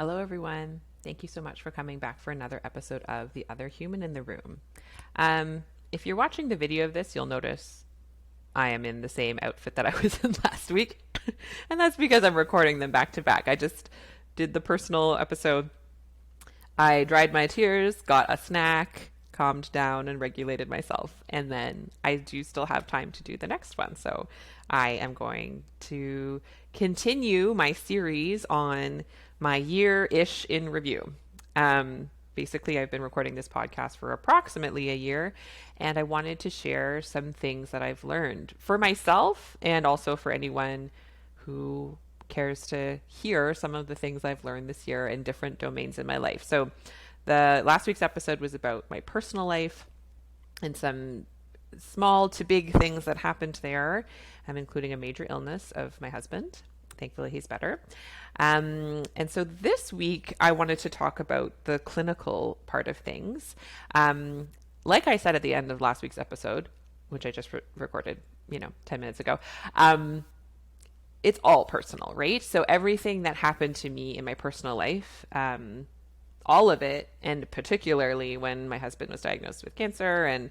Hello, everyone. Thank you so much for coming back for another episode of The Other Human in the Room. If you're watching the video of this, you'll notice I am in the same outfit that I was in last week. And that's because I'm recording them back to back. I just did the personal episode. I dried my tears, got a snack, calmed down, and regulated myself. And then I do still have time to do the next one. So I am going to continue my series on my year-ish in review. Basically, I've been recording this podcast for approximately a year, and I wanted to share some things that I've learned for myself and also for anyone who cares to hear some of the things I've learned this year in different domains in my life. So the last week's episode was about my personal life and some small to big things that happened there, including a major illness of my husband. Thankfully, he's better. And so this week, I wanted to talk about the clinical part of things. Like I said at the end of last week's episode, which I just recorded, 10 minutes ago, it's all personal, right? So everything that happened to me in my personal life, all of it, and particularly when my husband was diagnosed with cancer and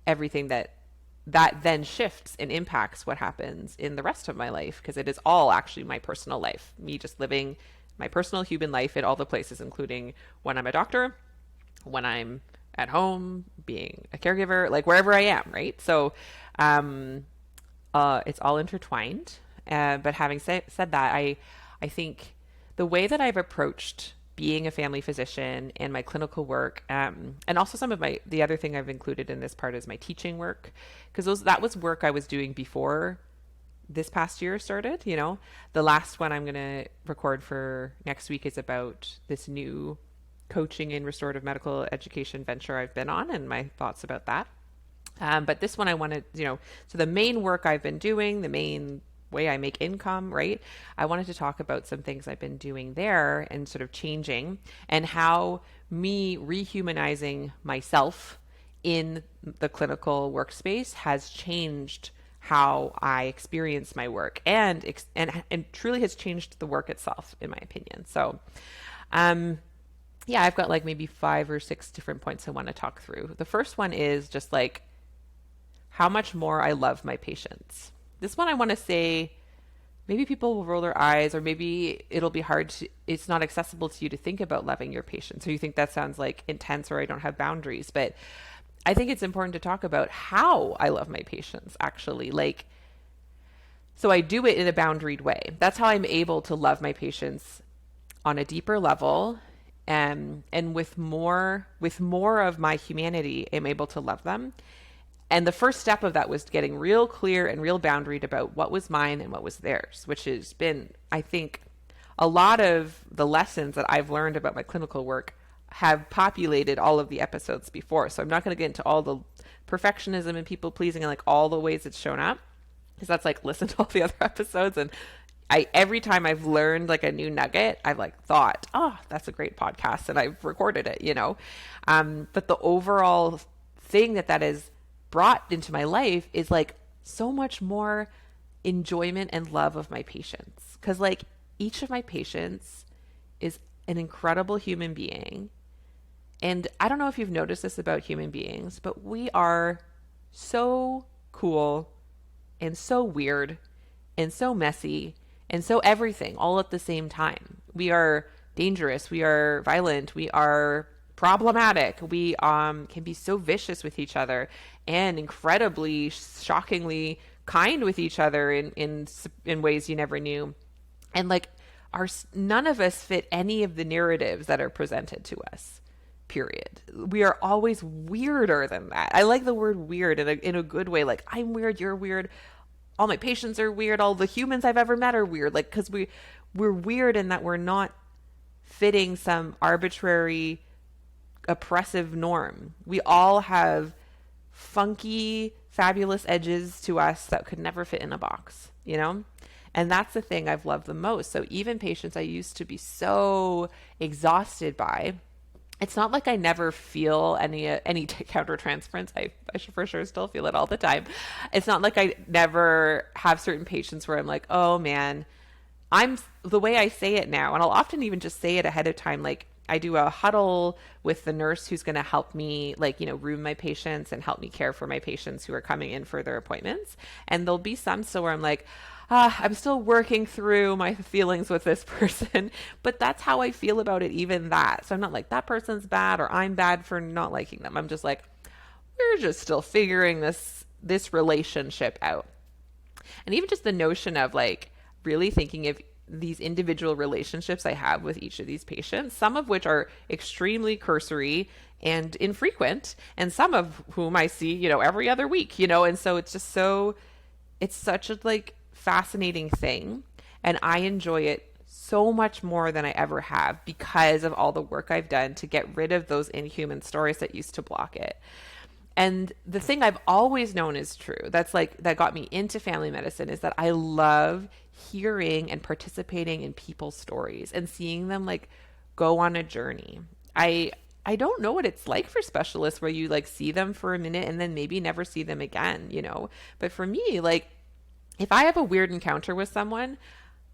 everything that then shifts and impacts what happens in the rest of my life, because it is all actually my personal life, me just living my personal human life in all the places, including when I'm a doctor, when I'm at home, being a caregiver, like wherever I am, right? So it's all intertwined. But having said that, I think the way that I've approached being a family physician and my clinical work, and also some of the other thing I've included in this part is my teaching work, because that was work I was doing before this past year started. The last one I'm going to record for next week is about this new coaching in restorative medical education venture I've been on and my thoughts about that. But this one I wanted, so the main work I've been doing, the main way I make income, right? I wanted to talk about some things I've been doing there and sort of changing, and how me rehumanizing myself in the clinical workspace has changed how I experience my work and truly has changed the work itself, in my opinion. So, I've got like maybe 5 or 6 different points I want to talk through. The first one is just like how much more I love my patients. This one I want to say, maybe people will roll their eyes, or maybe it'll be it's not accessible to you to think about loving your patients, or you think that sounds like intense or I don't have boundaries. But I think it's important to talk about how I love my patients, actually. So I do it in a boundaried way. That's how I'm able to love my patients on a deeper level, and with more of my humanity, I'm able to love them. And the first step of that was getting real clear and real boundaried about what was mine and what was theirs, which has been, I think, a lot of the lessons that I've learned about my clinical work have populated all of the episodes before. So I'm not going to get into all the perfectionism and people pleasing and like all the ways it's shown up, because that's like listen to all the other episodes. And every time I've learned like a new nugget, I've like thought, oh, that's a great podcast, and I've recorded it, But the overall thing that is brought into my life is like so much more enjoyment and love of my patients, because like each of my patients is an incredible human being. And I don't know if you've noticed this about human beings, but we are so cool and so weird and so messy and so everything all at the same time. We are dangerous, we are violent, we are problematic, we can be so vicious with each other and incredibly shockingly kind with each other in ways you never knew. And like none of us fit any of the narratives that are presented to us, period. We are always weirder than that. I like the word weird in a good way. Like, I'm weird, you're weird, all my patients are weird, all the humans I've ever met are weird. Like, because we're weird in that we're not fitting some arbitrary oppressive norm. We all have funky, fabulous edges to us that could never fit in a box, And that's the thing I've loved the most. So even patients I used to be so exhausted by, it's not like I never feel any countertransference. I should for sure still feel it all the time. It's not like I never have certain patients where I'm like, oh man, I'm the way I say it now, and I'll often even just say it ahead of time. Like I do a huddle with the nurse who's going to help me, like, room my patients and help me care for my patients who are coming in for their appointments. And there'll be some still where I'm like, I'm still working through my feelings with this person, but that's how I feel about it, even that. So I'm not like that person's bad or I'm bad for not liking them. I'm just like, we're just still figuring this relationship out. And even just the notion of like really thinking of these individual relationships I have with each of these patients, some of which are extremely cursory and infrequent, and some of whom I see, every other week, and so it's just it's such a like fascinating thing. And I enjoy it so much more than I ever have because of all the work I've done to get rid of those inhuman stories that used to block it. And the thing I've always known is true, that got me into family medicine, is that I love hearing and participating in people's stories and seeing them like go on a journey. I don't know what it's like for specialists where you like see them for a minute and then maybe never see them again, But for me, like if I have a weird encounter with someone,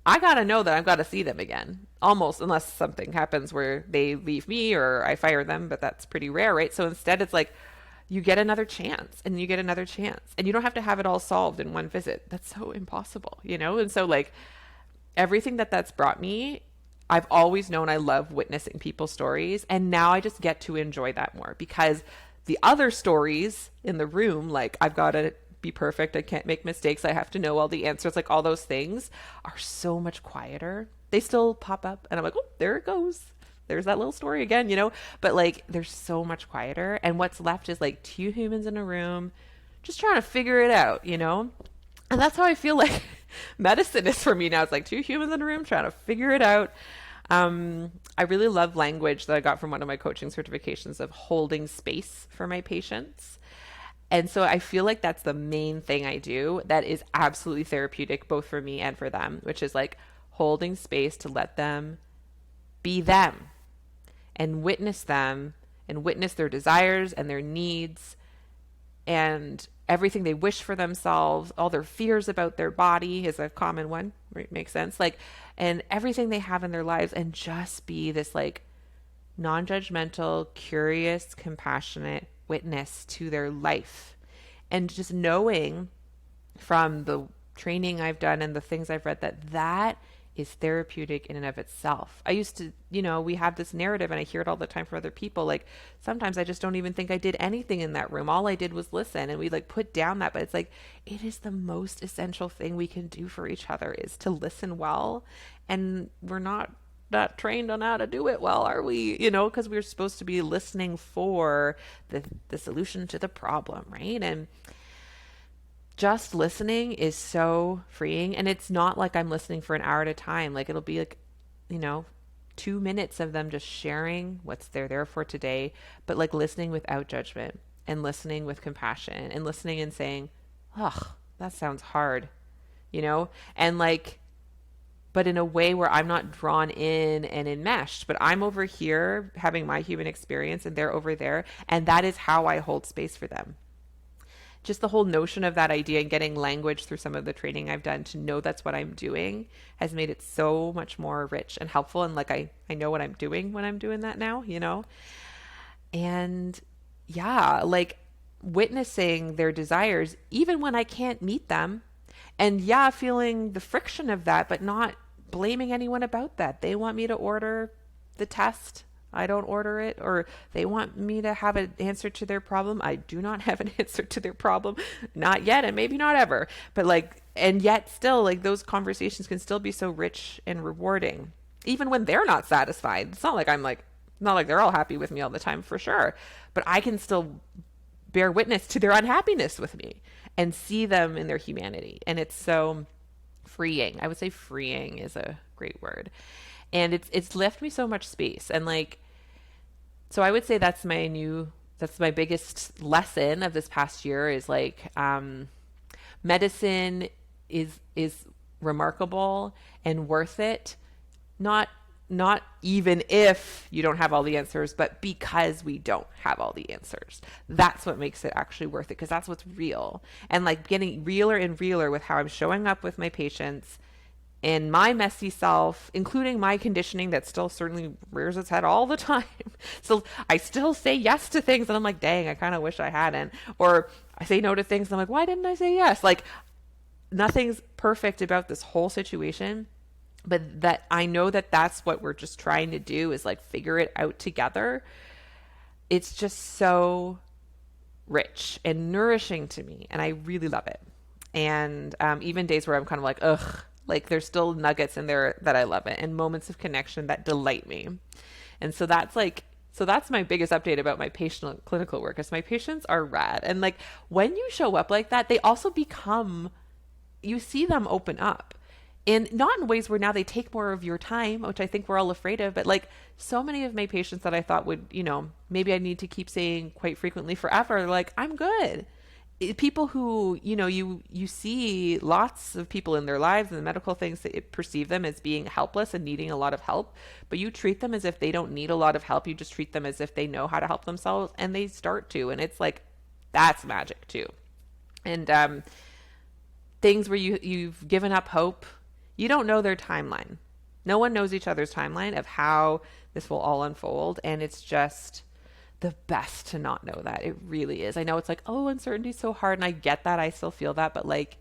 I got to know that I've got to see them again, almost, unless something happens where they leave me or I fire them, but that's pretty rare, right? So instead it's like, you get another chance and you get another chance, and you don't have to have it all solved in one visit. That's so impossible, And so like everything that's brought me, I've always known I love witnessing people's stories. And now I just get to enjoy that more because the other stories in the room, like I've got to be perfect, I can't make mistakes, I have to know all the answers, like all those things are so much quieter. They still pop up and I'm like, oh, there it goes. There's that little story again, but like they're so much quieter. And what's left is like two humans in a room just trying to figure it out, And that's how I feel like medicine is for me now. It's like two humans in a room trying to figure it out. I really love language that I got from one of my coaching certifications of holding space for my patients. And so I feel like that's the main thing I do that is absolutely therapeutic, both for me and for them, which is like holding space to let them be them and witness them and witness their desires and their needs and everything they wish for themselves. All their fears about their body is a common one, right? Makes sense. Like, and everything they have in their lives, and just be this like non-judgmental, curious, compassionate witness to their life. And just knowing from the training I've done and the things I've read that is therapeutic in and of itself. I used to, we have this narrative and I hear it all the time from other people. Like sometimes I just don't even think I did anything in that room. All I did was listen, and we like put down that, but it's like, it is the most essential thing we can do for each other is to listen well. And we're not trained on how to do it well, are we? Because we're supposed to be listening for the solution to the problem, right? And just listening is so freeing. And it's not like I'm listening for an hour at a time. Like it'll be like, 2 minutes of them just sharing what's they're there for today, but like listening without judgment and listening with compassion and listening and saying, ugh, that sounds hard, and like, but in a way where I'm not drawn in and enmeshed, but I'm over here having my human experience and they're over there. And that is how I hold space for them. Just the whole notion of that idea and getting language through some of the training I've done to know that's what I'm doing has made it so much more rich and helpful. And like, I know what I'm doing when I'm doing that now, and yeah, like witnessing their desires, even when I can't meet them. And yeah, feeling the friction of that, but not blaming anyone about that. They want me to order the test, I don't order it. Or they want me to have an answer to their problem, I do not have an answer to their problem. Not yet, and maybe not ever. But like, and yet still, like those conversations can still be so rich and rewarding, even when they're not satisfied. It's not like not like they're all happy with me all the time, for sure. But I can still bear witness to their unhappiness with me and see them in their humanity. And it's so freeing. I would say freeing is a great word. And it's left me so much space. And like, so I would say that's my biggest lesson of this past year is like, medicine is remarkable and worth it. Not even if you don't have all the answers, but because we don't have all the answers. That's what makes it actually worth it, because that's what's real. And like getting realer and realer with how I'm showing up with my patients and my messy self, including my conditioning that still certainly rears its head all the time. So I still say yes to things and I'm like, dang, I kind of wish I hadn't. Or I say no to things and I'm like, why didn't I say yes? Like, nothing's perfect about this whole situation, but that I know that that's what we're just trying to do is like figure it out together. It's just so rich and nourishing to me, and I really love it. And even days where I'm kind of like, ugh, like there's still nuggets in there that I love it, and moments of connection that delight me. And so that's like, so that's my biggest update about my patient clinical work is my patients are rad. And like when you show up like that, they also become, you see them open up. And not in ways where now they take more of your time, which I think we're all afraid of, but like so many of my patients that I thought would, maybe I need to keep saying quite frequently forever, like, I'm good. People who, you see lots of people in their lives and the medical things that perceive them as being helpless and needing a lot of help, but you treat them as if they don't need a lot of help. You just treat them as if they know how to help themselves, and they start to. And it's like, that's magic too. And things where you've given up hope, you don't know their timeline. No one knows each other's timeline of how this will all unfold. And it's just the best to not know that. It really is. I know it's like, oh, uncertainty is so hard. And I get that. I still feel that. But like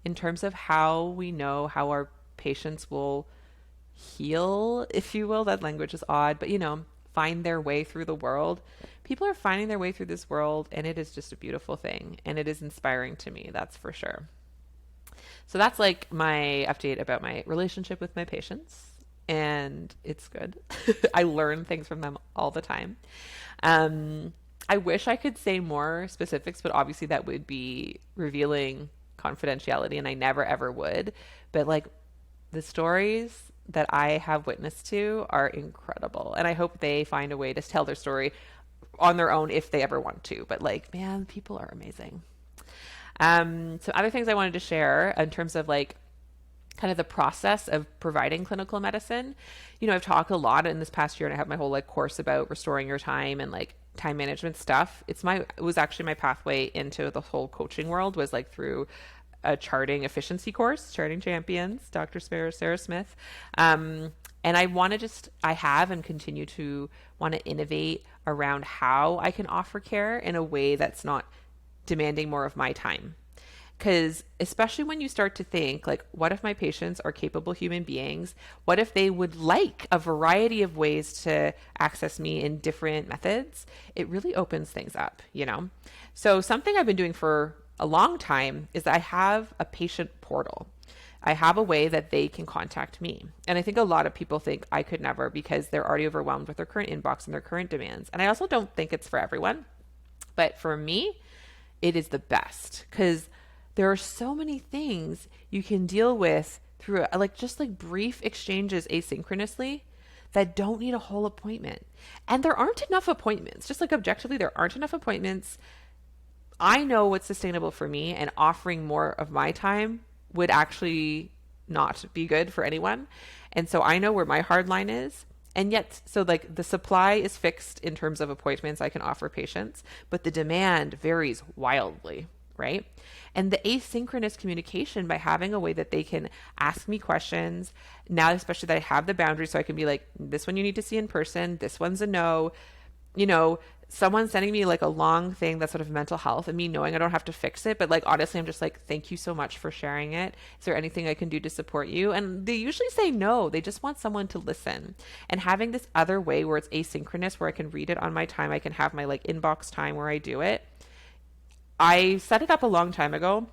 in terms of how we know how our patients will heal, if you will, that language is odd, but find their way through the world. People are finding their way through this world, and it is just a beautiful thing. And it is inspiring to me. That's for sure. So that's like my update about my relationship with my patients, and it's good. I learn things from them all the time. I wish I could say more specifics, but obviously that would be revealing confidentiality, and I never ever would. But like the stories that I have witnessed to are incredible, and I hope they find a way to tell their story on their own if they ever want to. But like, man, people are amazing. So other things I wanted to share in terms of like kind of the process of providing clinical medicine. I've talked a lot in this past year, and I have my whole like course about restoring your time and like time management stuff. It was actually my pathway into the whole coaching world was like through a charting efficiency course, Charting Champions, Dr. Sarah Smith. And I have and continue to want to innovate around how I can offer care in a way that's not demanding more of my time. Because especially when you start to think like, what if my patients are capable human beings? What if they would like a variety of ways to access me in different methods? It really opens things up, So something I've been doing for a long time is I have a patient portal. I have a way that they can contact me. And I think a lot of people think I could never because they're already overwhelmed with their current inbox and their current demands. And I also don't think it's for everyone. But for me, it is the best because there are so many things you can deal with through just brief exchanges asynchronously that don't need a whole appointment. And there aren't enough appointments. Just like objectively, there aren't enough appointments. I know what's sustainable for me, and offering more of my time would actually not be good for anyone. And so I know where my hard line is. And yet, so like the supply is fixed in terms of appointments I can offer patients, but the demand varies wildly, right? And the asynchronous communication by having a way that they can ask me questions, now especially that I have the boundaries, so I can be like, this one you need to see in person, this one's a no, someone sending me like a long thing that's sort of mental health and me knowing I don't have to fix it. But like, honestly, I'm just like, thank you so much for sharing it. Is there anything I can do to support you? And they usually say no. They just want someone to listen. And having this other way where it's asynchronous, where I can read it on my time, I can have my like inbox time where I do it. I set it up a long time ago,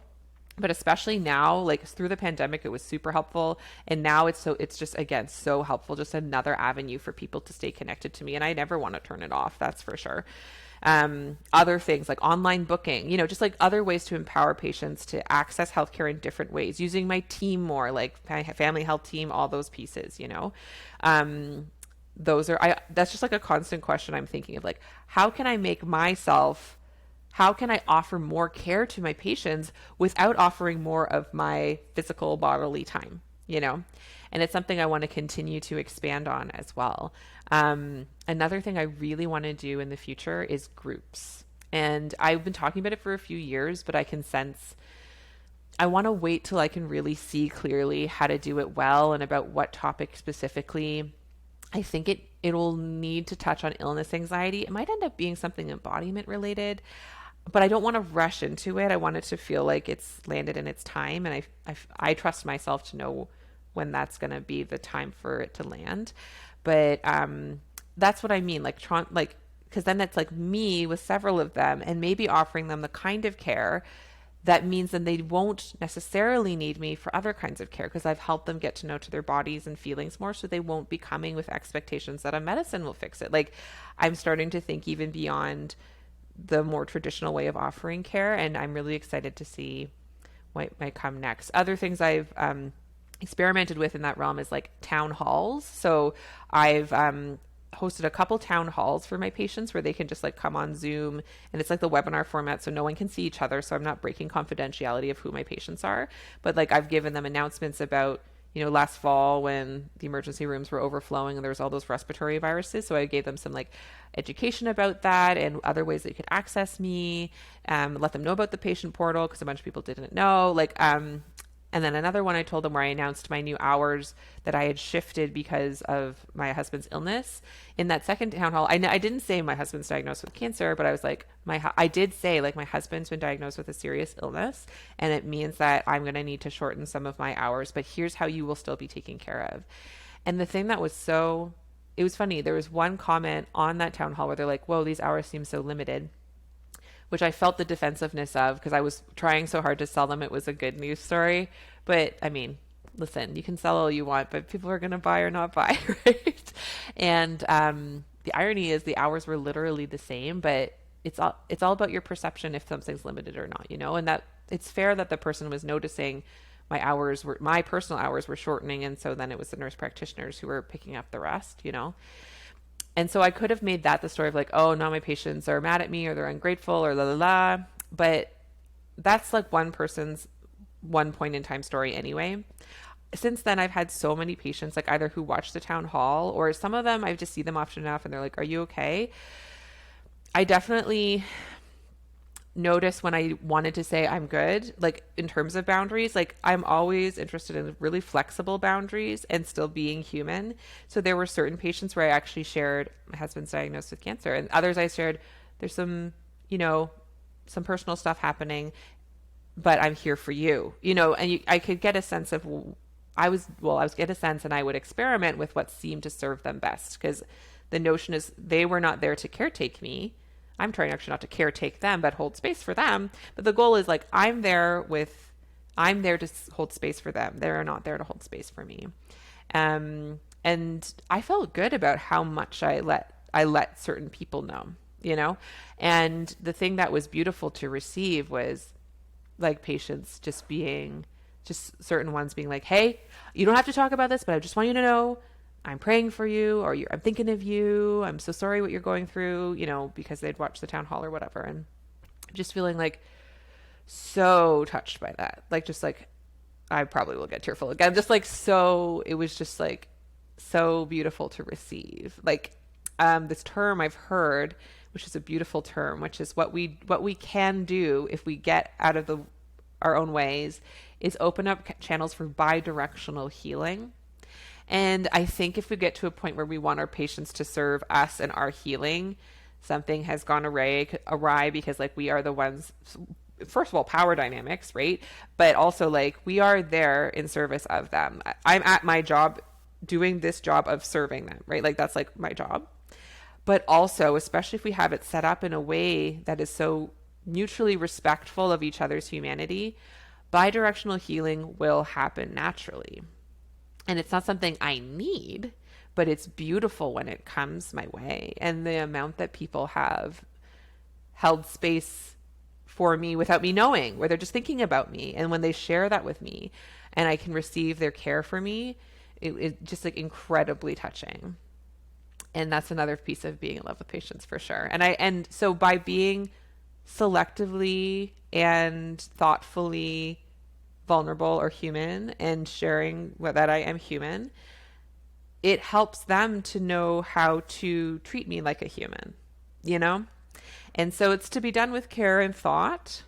but especially now, like through the pandemic, it was super helpful. And now it's just, again, so helpful. Just another avenue for people to stay connected to me. And I never want to turn it off. That's for sure. Other things like online booking, just like other ways to empower patients to access healthcare in different ways, using my team more, like family health team, all those pieces, that's just like a constant question I'm thinking of, like, how can I offer more care to my patients without offering more of my physical bodily time, And it's something I want to continue to expand on as well. Another thing I really want to do in the future is groups. And I've been talking about it for a few years, but I can sense I want to wait till I can really see clearly how to do it well and about what topic specifically. I think it'll need to touch on illness anxiety. It might end up being something embodiment related, but I don't want to rush into it. I want it to feel like it's landed in its time, and I trust myself to know when that's going to be the time for it to land. But that's what I mean, like because then it's like me with several of them, and maybe offering them the kind of care that means then they won't necessarily need me for other kinds of care because I've helped them get to know to their bodies and feelings more, so they won't be coming with expectations that a medicine will fix it. Like, I'm starting to think even beyond the more traditional way of offering care, and I'm really excited to see what might come next. Other things I've experimented with in that realm is like town halls. So I've hosted a couple town halls for my patients where they can just like come on Zoom, and it's like the webinar format, so no one can see each other, so I'm not breaking confidentiality of who my patients are. But like, I've given them announcements about, last fall when the emergency rooms were overflowing and there was all those respiratory viruses, so I gave them some like education about that and other ways they could access me, let them know about the patient portal because a bunch of people didn't know, and then another one I told them where I announced my new hours that I had shifted because of my husband's illness. In that second town hall, I didn't say my husband's diagnosed with cancer, but I was like, I did say like my husband's been diagnosed with a serious illness, and it means that I'm going to need to shorten some of my hours, but here's how you will still be taken care of. And the thing that was it was funny. There was one comment on that town hall where they're like, whoa, these hours seem so limited, which I felt the defensiveness of because I was trying so hard to sell them it was a good news story. But I mean, listen, you can sell all you want, but people are going to buy or not buy, right? And the irony is the hours were literally the same, but it's all about your perception if something's limited or not, and that it's fair that the person was noticing my personal hours were shortening, and so then it was the nurse practitioners who were picking up the rest. And so I could have made that the story of like, oh, now my patients are mad at me or they're ungrateful or la la la. But that's like one person's one point in time story anyway. Since then, I've had so many patients, like either who watch the town hall or some of them, I just see them often enough and they're like, are you okay? I definitely notice when I wanted to say I'm good, like in terms of boundaries, like I'm always interested in really flexible boundaries and still being human. So there were certain patients where I actually shared my husband's diagnosed with cancer, and others I shared there's some, some personal stuff happening, but I'm here for you, and I could get a sense of, I was get a sense and I would experiment with what seemed to serve them best, because the notion is they were not there to caretake me. I'm trying actually not to caretake them, but hold space for them. But the goal is like, I'm there to hold space for them. They're not there to hold space for me. And I felt good about how much I let certain people know, and the thing that was beautiful to receive was like patients just certain ones being like, hey, you don't have to talk about this, but I just want you to know I'm praying for you, or I'm thinking of you. I'm so sorry what you're going through, because they'd watched the town hall or whatever. And just feeling like so touched by that. Like, just like, I probably will get tearful again. Just like, it was just like so beautiful to receive. Like, this term I've heard, which is a beautiful term, which is what we can do if we get out of our own ways, is open up channels for bi-directional healing. And I think if we get to a point where we want our patients to serve us and our healing, something has gone awry because like we are the ones, first of all, power dynamics, right? But also like we are there in service of them. I'm at my job doing this job of serving them, right? Like that's like my job. But also, especially if we have it set up in a way that is so mutually respectful of each other's humanity, bi-directional healing will happen naturally. And it's not something I need, but it's beautiful when it comes my way. And the amount that people have held space for me without me knowing, where they're just thinking about me. And when they share that with me and I can receive their care for me, it's just like incredibly touching. And that's another piece of being in love with patients for sure. And so by being selectively and thoughtfully vulnerable or human and sharing that I am human, it helps them to know how to treat me like a human, And so it's to be done with care and thought,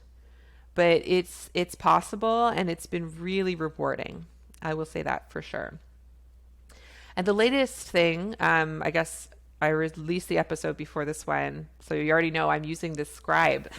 but it's possible, and it's been really rewarding. I will say that for sure. And the latest thing, I guess I released the episode before this one, so you already know I'm using this scribe,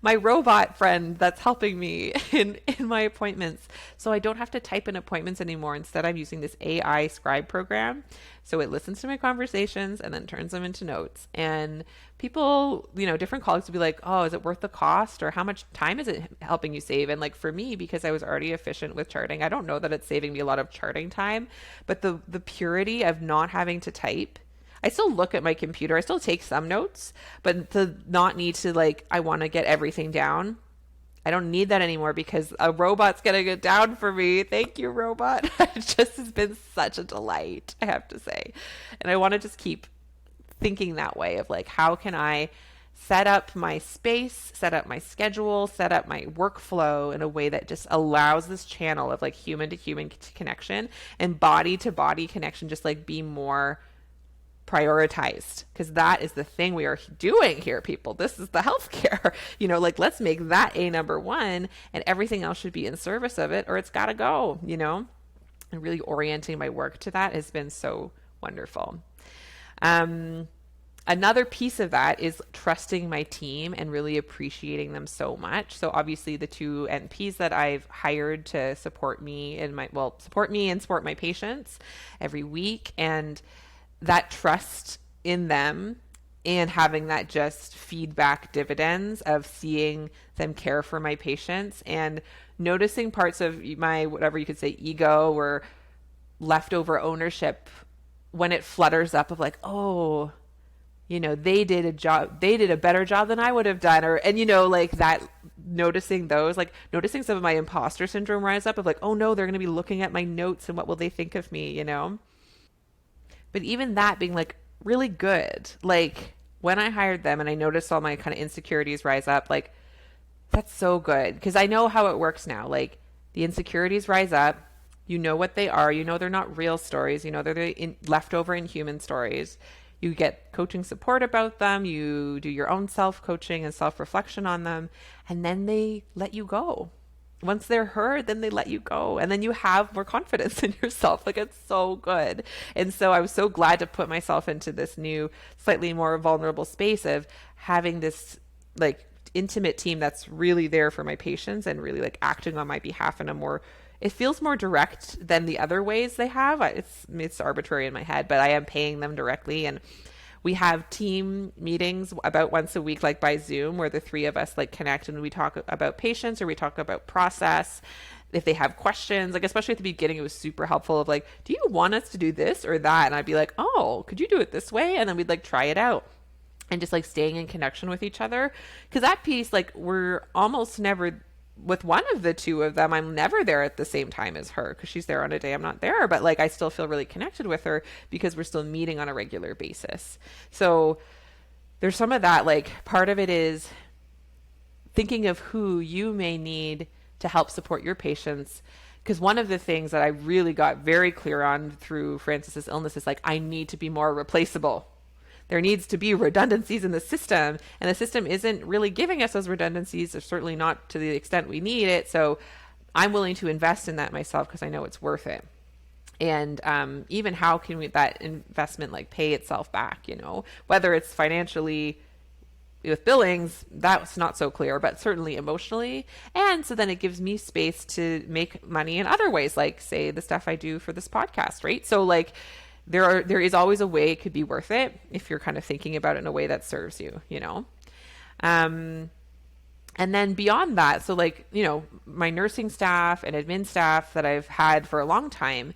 my robot friend that's helping me in my appointments. So I don't have to type in appointments anymore. Instead, I'm using this AI scribe program. So it listens to my conversations and then turns them into notes. And people, different colleagues will be like, oh, is it worth the cost? Or how much time is it helping you save? And like for me, because I was already efficient with charting, I don't know that it's saving me a lot of charting time, but the purity of not having to type. I still look at my computer. I still take some notes, but to not need to I want to get everything down. I don't need that anymore because a robot's getting it down for me. Thank you, robot. It just has been such a delight, I have to say. And I want to just keep thinking that way of how can I set up my space, set up my schedule, set up my workflow in a way that just allows this channel of human to human connection and body to body connection just be more prioritized, because that is the thing we are doing here, people. This is the healthcare. Let's make that a number one, and everything else should be in service of it, or it's got to go. And really orienting my work to that has been so wonderful. Another piece of that is trusting my team and really appreciating them so much. So obviously the two NPs that I've hired to support me and support my patients every week, and that trust in them and having that just feedback dividends of seeing them care for my patients and noticing parts of my, whatever you could say, ego or leftover ownership when it flutters up of oh, they did a better job than I would have done. Or, and that, noticing those, noticing some of my imposter syndrome rise up of oh no, they're going to be looking at my notes and what will they think of me, But even that being really good, when I hired them and I noticed all my kind of insecurities rise up, that's so good, because I know how it works now. The insecurities rise up, what they are, they're not real stories, they're the leftover inhuman stories. You get coaching support about them, you do your own self-coaching and self-reflection on them, and then they let you go. Once they're heard, then they let you go. And then you have more confidence in yourself. It's so good. And so I was so glad to put myself into this new, slightly more vulnerable space of having this intimate team that's really there for my patients and really acting on my behalf in a more, it feels more direct than the other ways they have. It's arbitrary in my head, but I am paying them directly. And we have team meetings about once a week, by Zoom, where the three of us connect and we talk about patients or we talk about process. If they have questions, especially at the beginning, it was super helpful of do you want us to do this or that? And I'd be oh, could you do it this way? And then we'd try it out and just staying in connection with each other. Because that piece, we're almost never with one of the two of them. I'm never there at the same time as her because she's there on a day I'm not there, but I still feel really connected with her because we're still meeting on a regular basis. So there's some of that, part of it is thinking of who you may need to help support your patients. Because one of the things that I really got very clear on through Frances's illness is I need to be more replaceable. There needs to be redundancies in the system, and the system isn't really giving us those redundancies, or certainly not to the extent we need it. So I'm willing to invest in that myself because I know it's worth it. And even how can that investment pay itself back, whether it's financially with billings, that's not so clear, but certainly emotionally. And so then it gives me space to make money in other ways, say the stuff I do for this podcast, right? So there is always a way it could be worth it if you're kind of thinking about it in a way that serves you, And then beyond that, so my nursing staff and admin staff that I've had for a long time,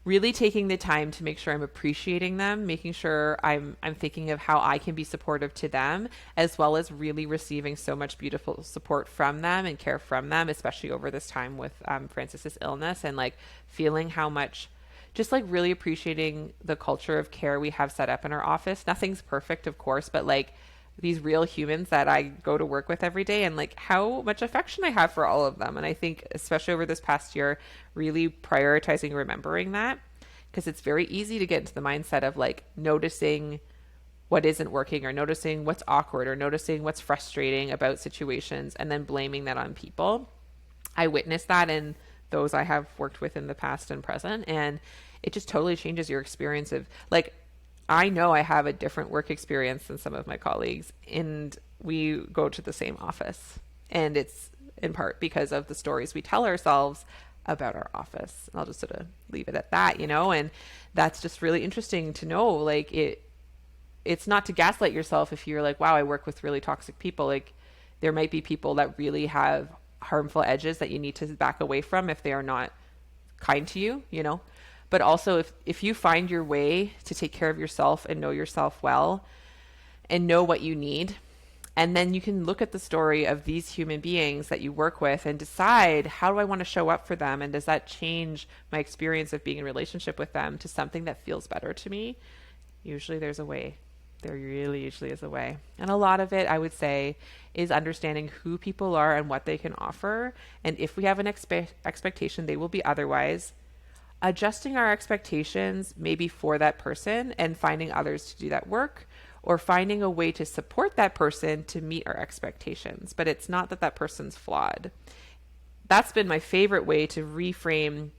really taking the time to make sure I'm appreciating them, making sure I'm thinking of how I can be supportive to them, as well as really receiving so much beautiful support from them and care from them, especially over this time with Frances's illness, and feeling how much just really appreciating the culture of care we have set up in our office. Nothing's perfect, of course, but these real humans that I go to work with every day, and how much affection I have for all of them. And I think especially over this past year, really prioritizing, remembering that, because it's very easy to get into the mindset of noticing what isn't working, or noticing what's awkward, or noticing what's frustrating about situations, and then blaming that on people. I witnessed that in those I have worked with in the past and present, and it just totally changes your experience of, like, I know I have a different work experience than some of my colleagues, and we go to the same office. And it's in part because of the stories we tell ourselves about our office. And I'll just sort of leave it at that, and that's just really interesting to know. Like, it's not to gaslight yourself if you're like, wow, I work with really toxic people. Like, there might be people that really have harmful edges that you need to back away from if they are not kind to you, But also, if you find your way to take care of yourself and know yourself well and know what you need, and then you can look at the story of these human beings that you work with and decide, how do I want to show up for them? And does that change my experience of being in a relationship with them to something that feels better to me? Usually there's a way. There really usually is a way. And a lot of it, I would say, is understanding who people are and what they can offer. And if we have an expectation they will be otherwise, adjusting our expectations maybe for that person and finding others to do that work, or finding a way to support that person to meet our expectations. But it's not that that person's flawed. That's been my favorite way to reframe.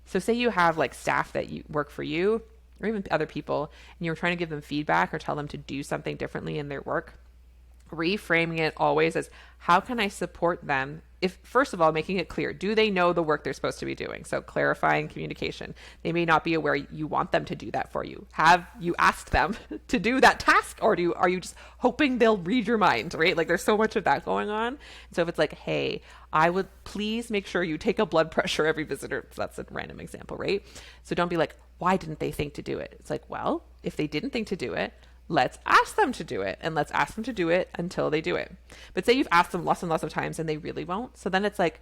So say you have like staff that you work for you, or even other people, and you're trying to give them feedback or tell them to do something differently in their work. Reframing it always as, how can I support them? If, first of all, making it clear, do they know the work they're supposed to be doing? So clarifying communication. They may not be aware you want them to do that for you. Have you asked them to do that task, or are you just hoping they'll read your mind, right? Like, there's so much of that going on. So if it's like, hey, I would please make sure you take a blood pressure every visitor. So that's a random example, right? So don't be like, why didn't they think to do it? It's like, well, if they didn't think to do it, let's ask them to do it, and let's ask them to do it until they do it. But say you've asked them lots and lots of times and they really won't. So then it's like,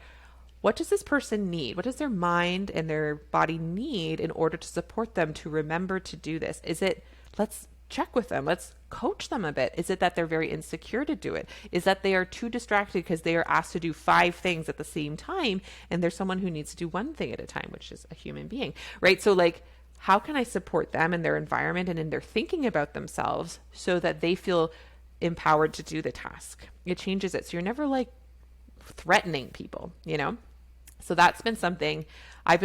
what does this person need? What does their mind and their body need in order to support them to remember to do this? Is it, let's check with them. Let's coach them a bit. Is it that they're very insecure to do it? Is that they are too distracted because they are asked to do 5 things at the same time, and there's someone who needs to do 1 thing at a time, which is a human being, right? So like, how can I support them in their environment and in their thinking about themselves so that they feel empowered to do the task? It changes it. So you're never like threatening people, So that's been something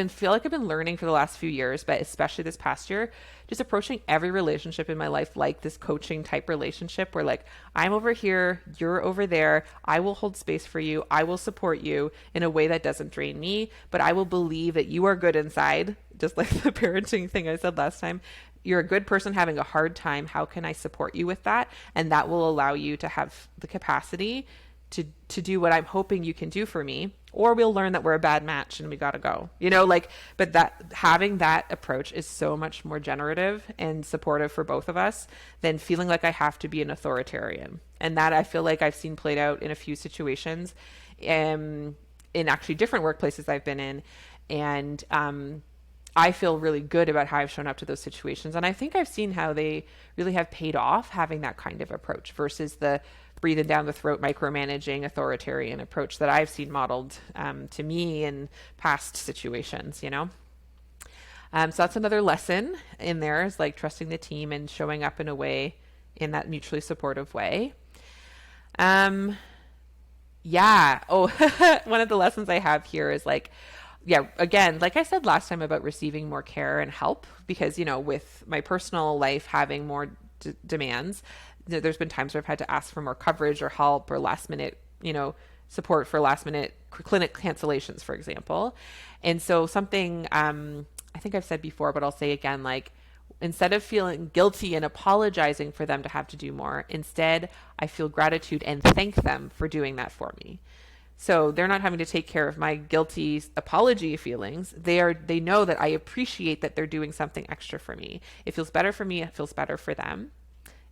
feel like I've been learning for the last few years, but especially this past year, just approaching every relationship in my life like this coaching type relationship where like, I'm over here, you're over there. I will hold space for you. I will support you in a way that doesn't drain me, but I will believe that you are good inside. Just like the parenting thing I said last time, you're a good person having a hard time. How can I support you with that? And that will allow you to have the capacity to do what I'm hoping you can do for me, or we'll learn that we're a bad match and we got to go, but that having that approach is so much more generative and supportive for both of us than feeling like I have to be an authoritarian. And that I feel like I've seen played out in a few situations, in actually different workplaces I've been in. And, I feel really good about how I've shown up to those situations. And I think I've seen how they really have paid off having that kind of approach versus the breathing down the throat, micromanaging, authoritarian approach that I've seen modeled to me in past situations, So that's another lesson in there, is like trusting the team and showing up in a way, in that mutually supportive way. Yeah. Oh, one of the lessons I have here is like, yeah, again, like I said last time about receiving more care and help, because, with my personal life having more demands, there's been times where I've had to ask for more coverage or help or last minute, support for last minute clinic cancellations, for example. And so something, I think I've said before, but I'll say again, like, instead of feeling guilty and apologizing for them to have to do more, instead I feel gratitude and thank them for doing that for me. So they're not having to take care of my guilty apology feelings. They know that I appreciate that they're doing something extra for me. It feels better for me. It feels better for them.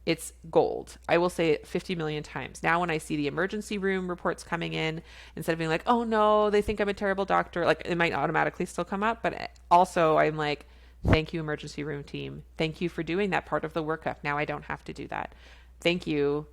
It's gold. I will say it 50 million times. Now when I see the emergency room reports coming in, instead of being like, oh no, they think I'm a terrible doctor, like it might automatically still come up. But also I'm like, thank you, emergency room team. Thank you for doing that part of the workup. Now I don't have to do that. Thank you,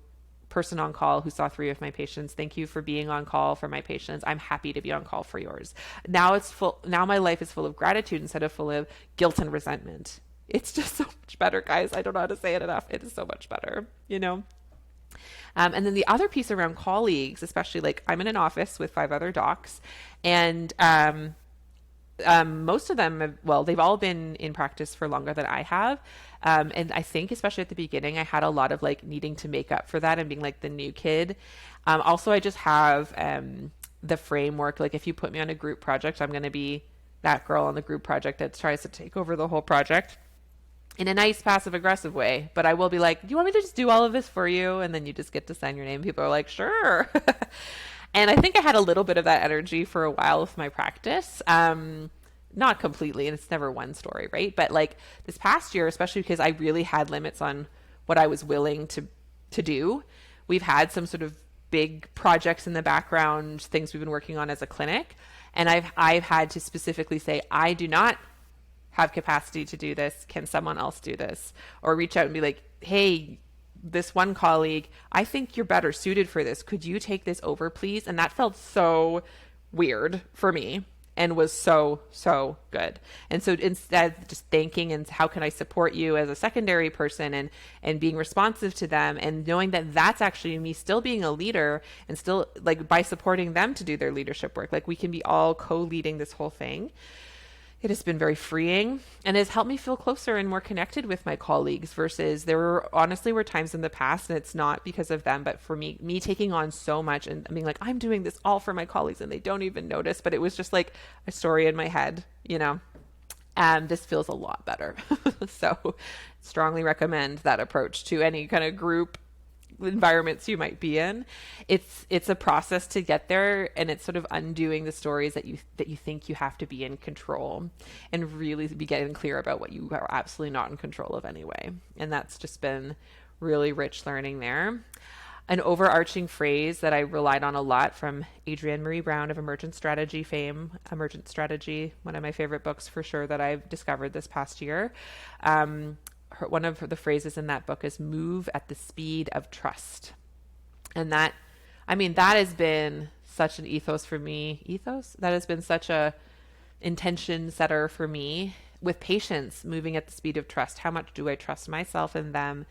person on call who saw 3 of my patients. Thank you for being on call for my patients. I'm happy to be on call for yours. Now my life is full of gratitude instead of full of guilt and resentment. It's just so much better, guys. I don't know how to say it enough. It is so much better, you know? And then the other piece around colleagues, especially like I'm in an office with 5 other docs, and most of them, well, they've all been in practice for longer than I have. And I think, especially at the beginning, I had a lot of like needing to make up for that and being like the new kid. Also, I just have the framework. Like, if you put me on a group project, I'm going to be that girl on the group project that tries to take over the whole project in a nice passive aggressive way. But I will be like, do you want me to just do all of this for you? And then you just get to sign your name. People are like, sure. And I think I had a little bit of that energy for a while with my practice. Not completely, and it's never one story, right? But like this past year, especially because I really had limits on what I was willing to do, we've had some sort of big projects in the background, things we've been working on as a clinic. And I've had to specifically say, I do not have capacity to do this. Can someone else do this? Or reach out and be like, hey, this one colleague, I think you're better suited for this. Could you take this over, please? And that felt so weird for me and was so, so good. And so instead of just thanking and how can I support you as a secondary person and being responsive to them and knowing that that's actually me still being a leader and still like by supporting them to do their leadership work, like we can be all co-leading this whole thing. It has been very freeing and has helped me feel closer and more connected with my colleagues versus there were honestly were times in the past, and it's not because of them, but for me taking on so much and being like, I'm doing this all for my colleagues and they don't even notice, but it was just like a story in my head, you know, and this feels a lot better. So strongly recommend that approach to any kind of group environments you might be in. It's a process to get there, and it's sort of undoing the stories that you think you have to be in control and really be getting clear about what you are absolutely not in control of anyway. And that's just been really rich learning there. An overarching phrase that I relied on a lot from Adrienne Marie Brown of Emergent Strategy fame, Emergent Strategy, one of my favorite books for sure that I've discovered this past year. One of the phrases in that book is move at the speed of trust. And that has been such an ethos for me. That has been such a intention setter for me with patients, moving at the speed of trust. How much do I trust myself and them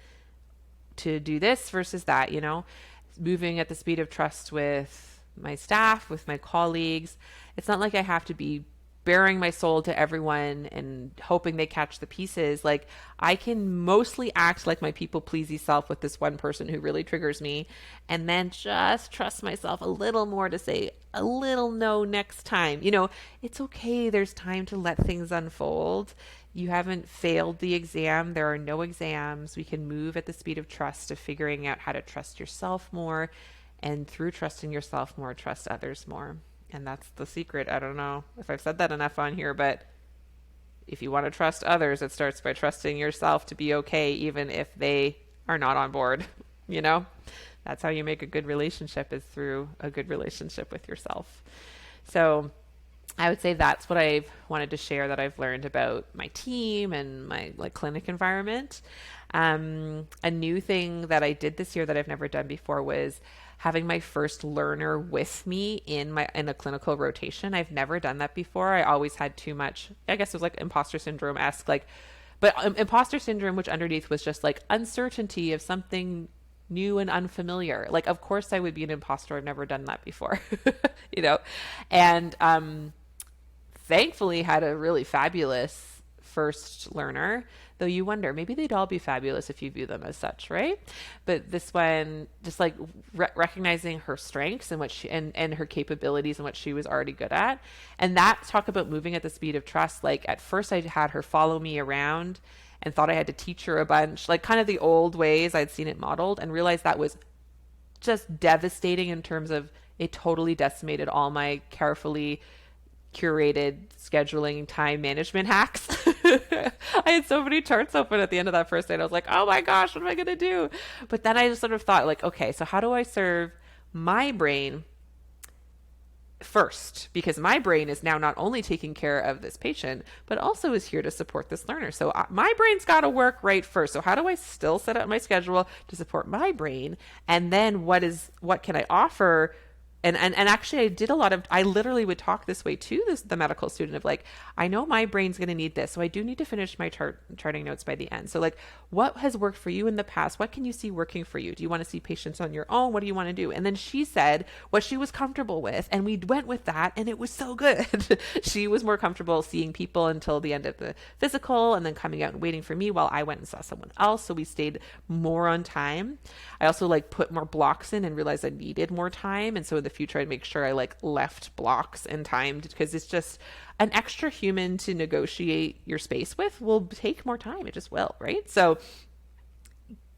to do this versus that, you know, moving at the speed of trust with my staff, with my colleagues. It's not like I have to be bearing my soul to everyone and hoping they catch the pieces. Like I can mostly act like my people pleasey self with this one person who really triggers me, and then just trust myself a little more to say a little no next time. You know, it's okay. There's time to let things unfold. You haven't failed the exam. There are no exams. We can move at the speed of trust, of figuring out how to trust yourself more, and through trusting yourself more, trust others more. And that's the secret. I don't know if I've said that enough on here, but if you want to trust others, it starts by trusting yourself to be okay, even if they are not on board. You know, that's how you make a good relationship, is through a good relationship with yourself. So I would say that's what I've wanted to share that I've learned about my team and my clinic environment. A new thing that I did this year that I've never done before was having my first learner with me in a clinical rotation. I've never done that before. I always had too much, I guess it was like imposter syndrome-esque, but imposter syndrome, which underneath was just like uncertainty of something new and unfamiliar. Like, of course I would be an imposter. I've never done that before, you know? And, thankfully had a really fabulous first learner, though you wonder, maybe they'd all be fabulous if you view them as such, right? But this one, just like recognizing her strengths and what she, and her capabilities and what she was already good at. And that, talk about moving at the speed of trust. Like at first I had her follow me around and thought I had to teach her a bunch, like kind of the old ways I'd seen it modeled, and realized that was just devastating in terms of it totally decimated all my carefully curated scheduling time management hacks. I had so many charts open at the end of that first day. And I was like, oh my gosh, what am I going to do? But then I just sort of thought like, okay, so how do I serve my brain first? Because my brain is now not only taking care of this patient, but also is here to support this learner. So my brain's got to work right first. So how do I still set up my schedule to support my brain? And then what can I offer and actually I literally would talk this way to the medical student of like, I know my brain's going to need this, so I do need to finish my charting notes by the end. So like, what has worked for you in the past? What can you see working for you? Do you want to see patients on your own? What do you want to do? And then she said what she was comfortable with, and we went with that, and it was so good. She was more comfortable seeing people until the end of the physical and then coming out and waiting for me while I went and saw someone else. So we stayed more on time. I also like put more blocks in and realized I needed more time. And so in the future, I'd make sure I like left blocks and timed, because it's just an extra human to negotiate your space with will take more time. It just will, right? So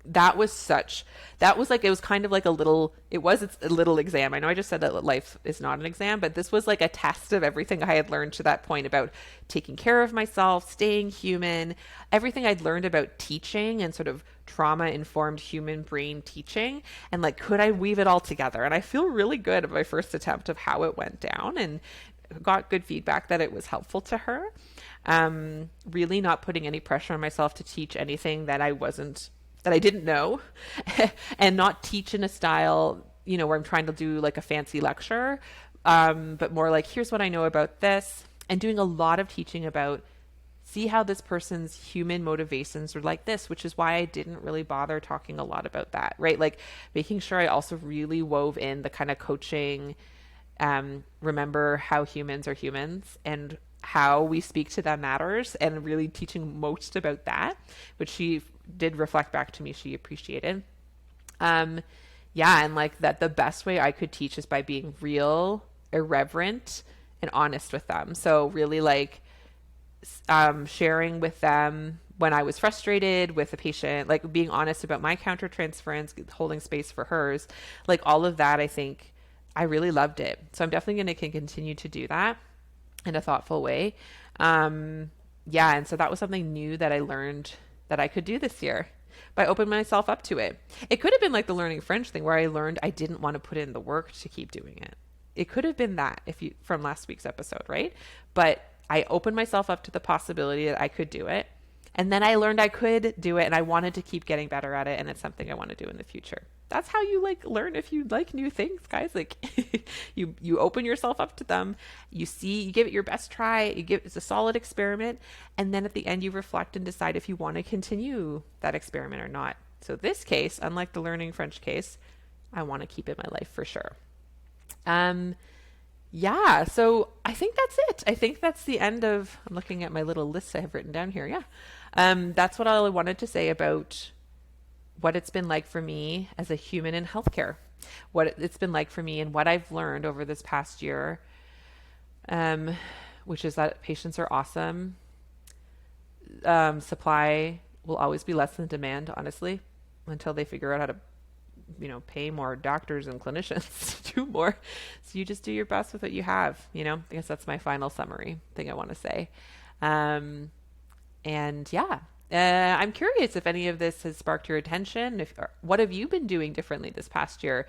that was like, it was kind of like a little exam. I know I just said that life is not an exam, but this was like a test of everything I had learned to that point about taking care of myself, staying human, everything I'd learned about teaching and sort of trauma-informed human brain teaching. And like, could I weave it all together? And I feel really good at my first attempt of how it went down, and got good feedback that it was helpful to her. Really not putting any pressure on myself to teach anything that I didn't know, and not teach in a style, where I'm trying to do like a fancy lecture, but more like, here's what I know about this, and doing a lot of teaching about, see how this person's human motivations are like this, which is why I didn't really bother talking a lot about that, right? Like making sure I also really wove in the kind of coaching, remember how humans are humans and how we speak to them matters, and really teaching most about that, which she did reflect back to me she appreciated. And like that the best way I could teach is by being real, irreverent, and honest with them. So really like sharing with them when I was frustrated with a patient, like being honest about my countertransference, holding space for hers, like all of that. I think I really loved it. So I'm definitely going to continue to do that in a thoughtful way. And so that was something new that I learned that I could do this year by opening myself up to it. It could have been like the learning French thing where I learned I didn't want to put in the work to keep doing it. It could have been that from last week's episode, right? But I opened myself up to the possibility that I could do it. And then I learned I could do it, and I wanted to keep getting better at it. And it's something I want to do in the future. That's how you like learn if you like new things, guys. Like you open yourself up to them, you give it your best try, it's a solid experiment. And then at the end, you reflect and decide if you want to continue that experiment or not. So this case, unlike the learning French case, I want to keep in my life for sure. So I think that's it. I think that's the end of, I'm looking at my little list I have written down here. Yeah. That's what I wanted to say about what it's been like for me as a human in healthcare, what it's been like for me and what I've learned over this past year, which is that patients are awesome. Supply will always be less than demand, honestly, until they figure out how to, pay more doctors and clinicians to do more. So you just do your best with what you have, I guess that's my final summary thing I want to say. I'm curious if any of this has sparked your attention. What have you been doing differently this past year?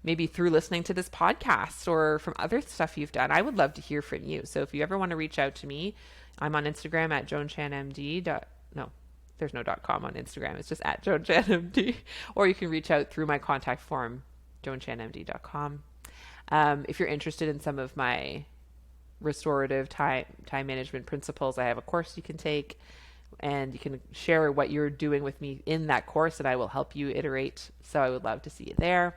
Maybe through listening to this podcast or from other stuff you've done. I would love to hear from you. So if you ever want to reach out to me, I'm on Instagram at joanchanmd. No, there's no .com on Instagram. It's just at joanchanmd. Or you can reach out through my contact form, joanchanmd.com. If you're interested in some of my restorative time management principles, I have a course you can take. And you can share what you're doing with me in that course, and I will help you iterate. So I would love to see you there.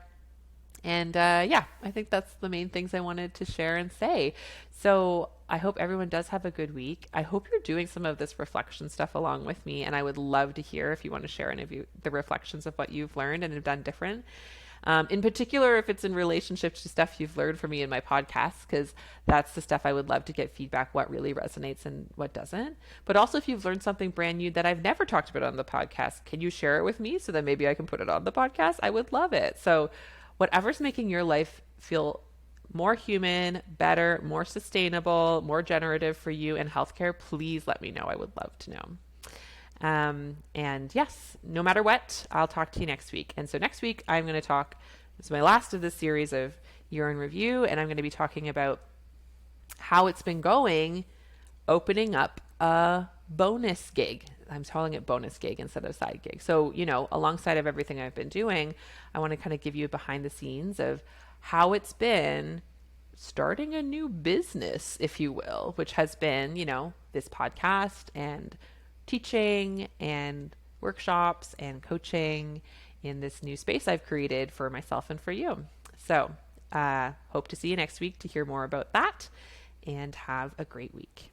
And I think that's the main things I wanted to share and say. So I hope everyone does have a good week. I hope you're doing some of this reflection stuff along with me, and I would love to hear if you want to share any of the reflections of what you've learned and have done different. In particular, if it's in relationship to stuff you've learned from me in my podcast, because that's the stuff I would love to get feedback, what really resonates and what doesn't. But also if you've learned something brand new that I've never talked about on the podcast, can you share it with me so that maybe I can put it on the podcast? I would love it. So whatever's making your life feel more human, better, more sustainable, more generative for you in healthcare, please let me know. I would love to know. And yes, no matter what, I'll talk to you next week. And so next week I'm going to talk, this is my last of this series of year in review, and I'm going to be talking about how it's been going opening up a bonus gig. I'm calling it bonus gig instead of side gig. So, alongside of everything I've been doing, I want to kind of give you behind the scenes of how it's been starting a new business, if you will, which has been, this podcast and teaching and workshops and coaching in this new space I've created for myself and for you. So, hope to see you next week to hear more about that, and have a great week.